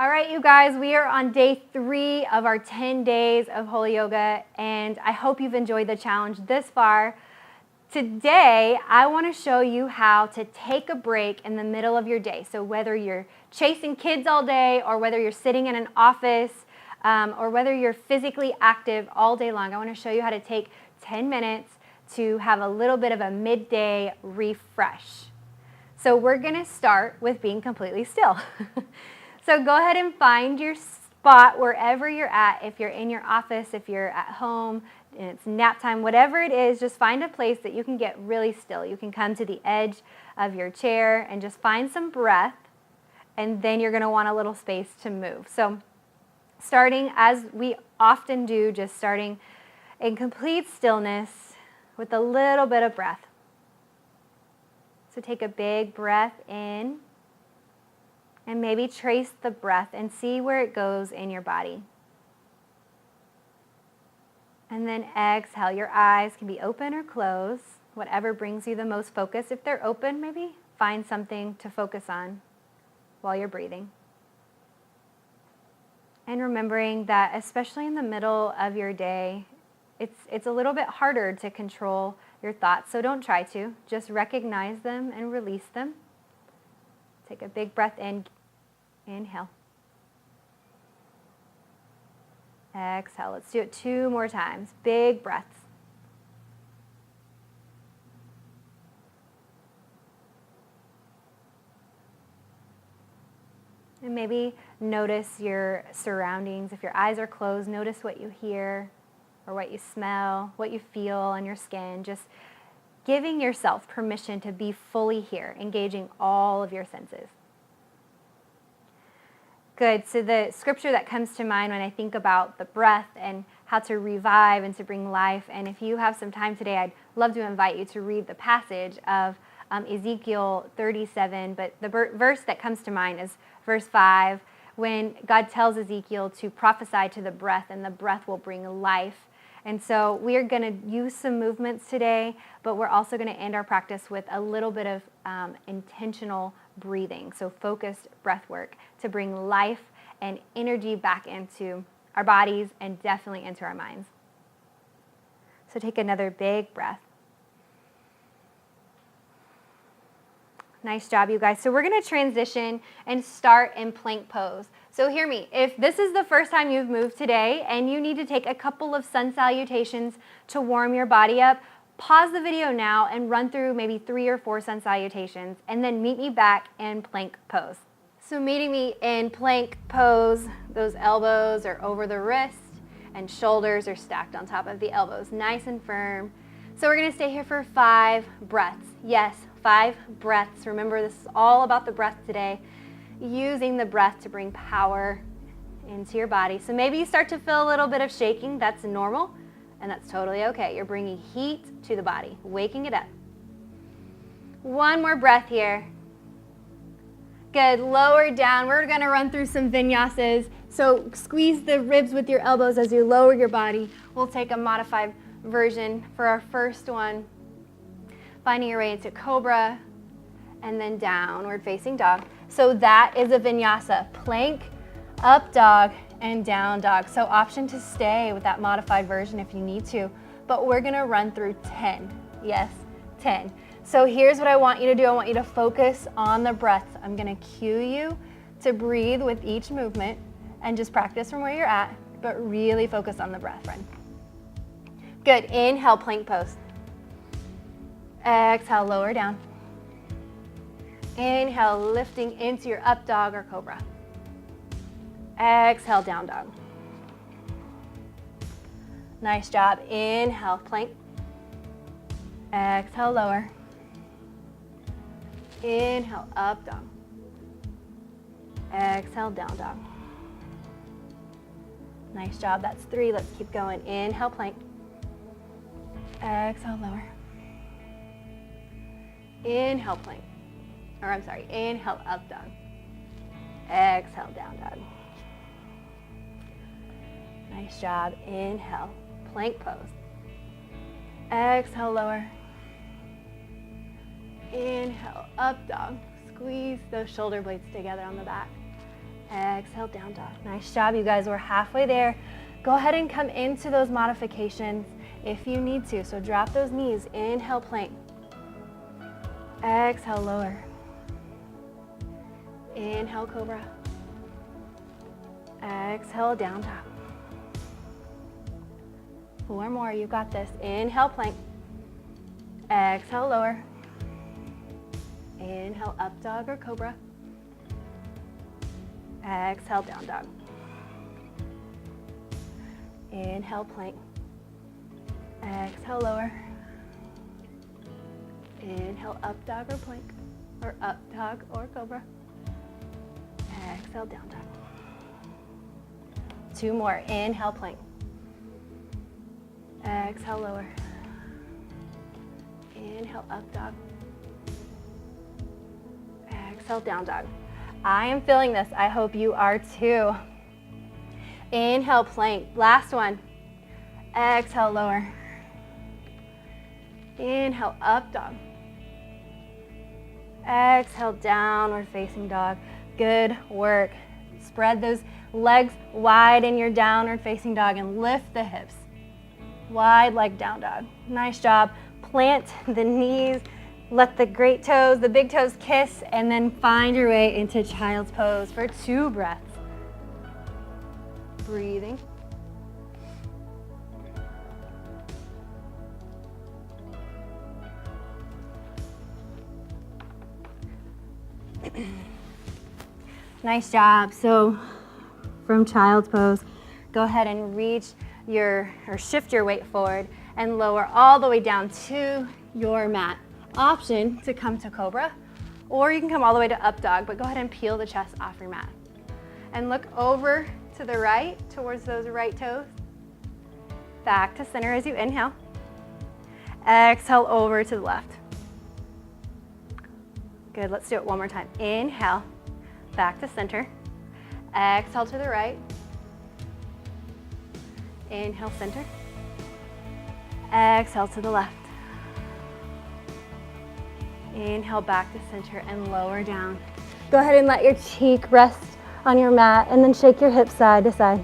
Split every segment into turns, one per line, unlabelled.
All right, you guys, we are on day 3 of our 10 days of Holy Yoga, and I hope you've enjoyed the challenge this far. Today, I want to show you how to take a break in the middle of your day. So whether you're chasing kids all day, or whether you're sitting in an office, or whether you're physically active all day long, I want to show you how to take 10 minutes to have a little bit of a midday refresh. So we're going to start with being completely still. So go ahead and find your spot wherever you're at. If you're in your office, if you're at home, and it's nap time, whatever it is, just find a place that you can get really still. You can come to the edge of your chair and just find some breath, and then you're going to want a little space to move. So starting as we often do, just starting in complete stillness with a little bit of breath. So take a big breath in. And maybe trace the breath and see where it goes in your body. And then exhale. Your eyes can be open or closed, whatever brings you the most focus. If they're open, maybe find something to focus on while you're breathing. And remembering that, especially in the middle of your day, it's a little bit harder to control your thoughts, so don't try to. Just recognize them and release them. Take a big breath in. Inhale. Exhale. Let's do it 2 more times. Big breaths. And maybe notice your surroundings. If your eyes are closed, notice what you hear or what you smell, what you feel on your skin. Just giving yourself permission to be fully here, engaging all of your senses. Good. So the scripture that comes to mind when I think about the breath and how to revive and to bring life, and if you have some time today, I'd love to invite you to read the passage of Ezekiel 37, but the verse that comes to mind is verse 5, when God tells Ezekiel to prophesy to the breath, and the breath will bring life. And so we are going to use some movements today, but we're also going to end our practice with a little bit of intentional breathing, so focused breath work to bring life and energy back into our bodies and definitely into our minds. So take another big breath. Nice job, you guys. So we're going to transition and start in plank pose. So hear me, if this is the first time you've moved today and you need to take a couple of sun salutations to warm your body up, pause the video now and run through maybe 3 or 4 sun salutations, and then meet me back in plank pose. So meeting me in plank pose, those elbows are over the wrist and shoulders are stacked on top of the elbows, nice and firm. So we're going to stay here for 5 breaths. Yes, 5 breaths. Remember, this is all about the breath today. Using the breath to bring power into your body. So maybe you start to feel a little bit of shaking. That's normal, and that's totally okay. You're bringing heat to the body, waking it up. 1 more breath here. Good. Lower down. We're going to run through some vinyasas. So squeeze the ribs with your elbows as you lower your body. We'll take a modified version for our first one. Finding your way into cobra and then downward facing dog. So that is a vinyasa. Plank, up dog, and down dog. So option to stay with that modified version if you need to, but we're gonna run through 10. Yes, 10. So here's what I want you to do. I want you to focus on the breath. I'm gonna cue you to breathe with each movement and just practice from where you're at, but really focus on the breath, friend. Good. Inhale, plank pose. Exhale, lower down. Inhale, lifting into your up dog or cobra. Exhale, down dog. Nice job. Inhale, plank. Exhale, lower. Inhale, up dog. Exhale, down dog. Nice job. That's 3. Let's keep going. Inhale, plank. Exhale, lower. Inhale, plank. Inhale, up dog. Exhale, down dog. Nice job. Inhale, plank pose. Exhale, lower. Inhale, up dog. Squeeze those shoulder blades together on the back. Exhale, down dog. Nice job, you guys. We're halfway there. Go ahead and come into those modifications if you need to. So drop those knees. Inhale, plank. Exhale, lower. Inhale, cobra. Exhale, down dog. 4 more, you got this. Inhale, plank. Exhale, lower. Inhale, up dog or cobra. Exhale, down dog. Inhale, plank. Exhale, lower. Inhale, up dog or plank, or up dog or cobra. Exhale, down dog. 2 more. Inhale, plank. Exhale, lower. Inhale, up dog. Exhale, down dog. I am feeling this. I hope you are too. Inhale, plank. Last one. Exhale, lower. Inhale, up dog. Exhale, downward facing dog. Good work. Spread those legs wide in your downward facing dog and lift the hips. Wide leg down dog. Nice job. Plant the knees. Let the great toes, the big toes kiss, and then find your way into child's pose for 2 breaths. Breathing. Nice job. So from child's pose, go ahead and reach shift your weight forward and lower all the way down to your mat. Option to come to cobra, or you can come all the way to up dog, but go ahead and peel the chest off your mat. And look over to the right, towards those right toes. Back to center as you inhale. Exhale over to the left. Good, let's do it one more time. Inhale, back to center. Exhale to the right. Inhale, center. Exhale to the left. Inhale, back to center and lower down. Go ahead and let your cheek rest on your mat and then shake your hips side to side.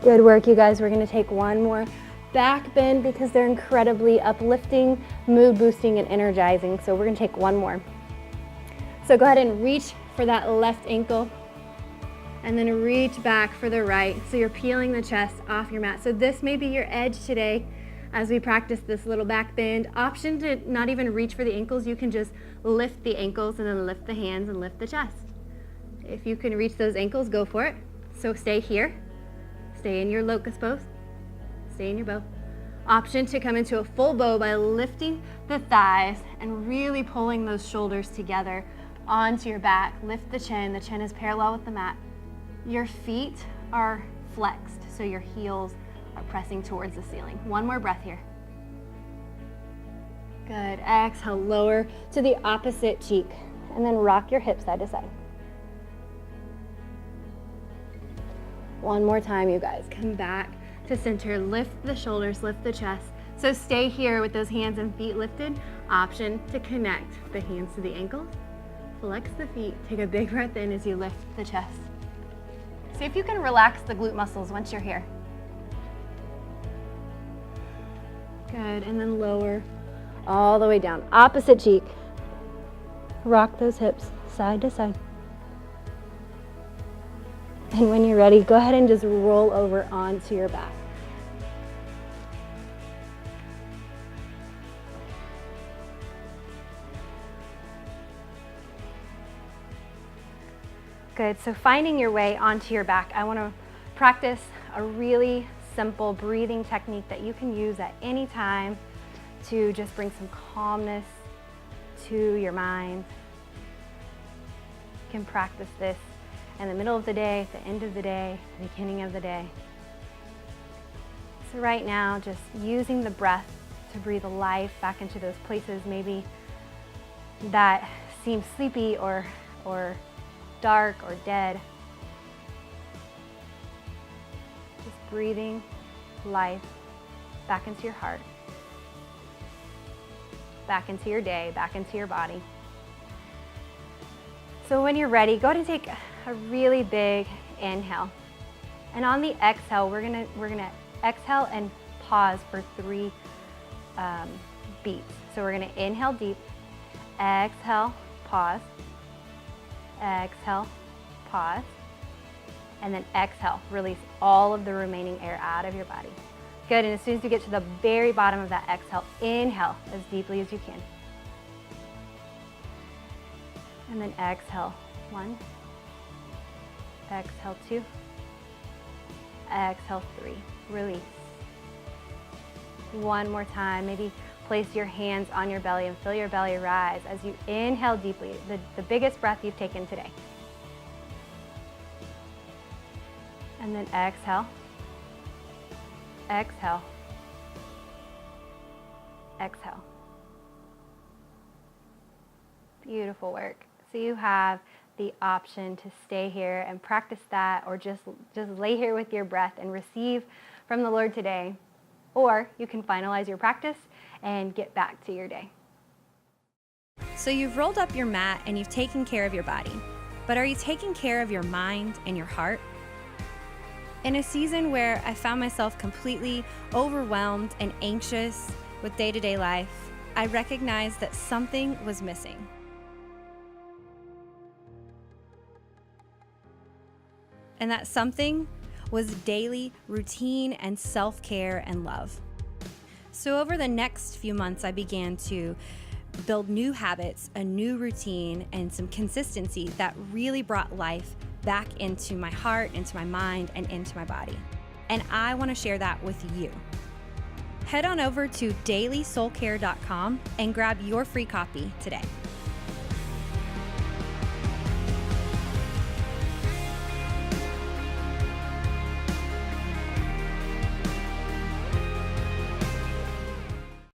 Good work, you guys. We're gonna take one more back bend because they're incredibly uplifting, mood boosting, and energizing. So we're gonna take one more. So go ahead and reach for that left ankle and then reach back for the right. So you're peeling the chest off your mat. So this may be your edge today as we practice this little back bend. Option to not even reach for the ankles. You can just lift the ankles and then lift the hands and lift the chest. If you can reach those ankles, go for it. So stay here. Stay in your locust pose. Stay in your bow. Option to come into a full bow by lifting the thighs and really pulling those shoulders together onto your back. Lift the chin. The chin is parallel with the mat. Your feet are flexed, so your heels are pressing towards the ceiling. One more breath here. Good. Exhale, lower to the opposite cheek, and then rock your hips side to side. One more time, you guys. Come back to center. Lift the shoulders, lift the chest. So stay here with those hands and feet lifted. Option to connect the hands to the ankles. Flex the feet. Take a big breath in as you lift the chest. See if you can relax the glute muscles once you're here. Good, and then lower all the way down. Opposite cheek. Rock those hips side to side. And when you're ready, go ahead and just roll over onto your back. Good, so finding your way onto your back, I want to practice a really simple breathing technique that you can use at any time to just bring some calmness to your mind. You can practice this in the middle of the day, at the end of the day, the beginning of the day. So right now, just using the breath to breathe life back into those places maybe that seem sleepy or dark or dead. Just breathing life back into your heart, back into your day, back into your body. So when you're ready, go ahead and take a really big inhale. And on the exhale, we're gonna exhale and pause for 3 beats. So we're gonna inhale deep, exhale, pause, exhale, pause, and then exhale. Release all of the remaining air out of your body. Good, and as soon as you get to the very bottom of that exhale, inhale as deeply as you can. And then exhale, 1, exhale 2, exhale 3, release. One more time, maybe place your hands on your belly and feel your belly rise as you inhale deeply, the biggest breath you've taken today. And then exhale, exhale, exhale. Beautiful work. So you have the option to stay here and practice that, or just lay here with your breath and receive from the Lord today. Or you can finalize your practice and get back to your day.
So you've rolled up your mat and you've taken care of your body, but are you taking care of your mind and your heart? In a season where I found myself completely overwhelmed and anxious with day-to-day life, I recognized that something was missing. And that something was daily routine and self-care and love. So over the next few months, I began to build new habits, a new routine, and some consistency that really brought life back into my heart, into my mind, and into my body. And I want to share that with you. Head on over to dailysoulcare.com and grab your free copy today.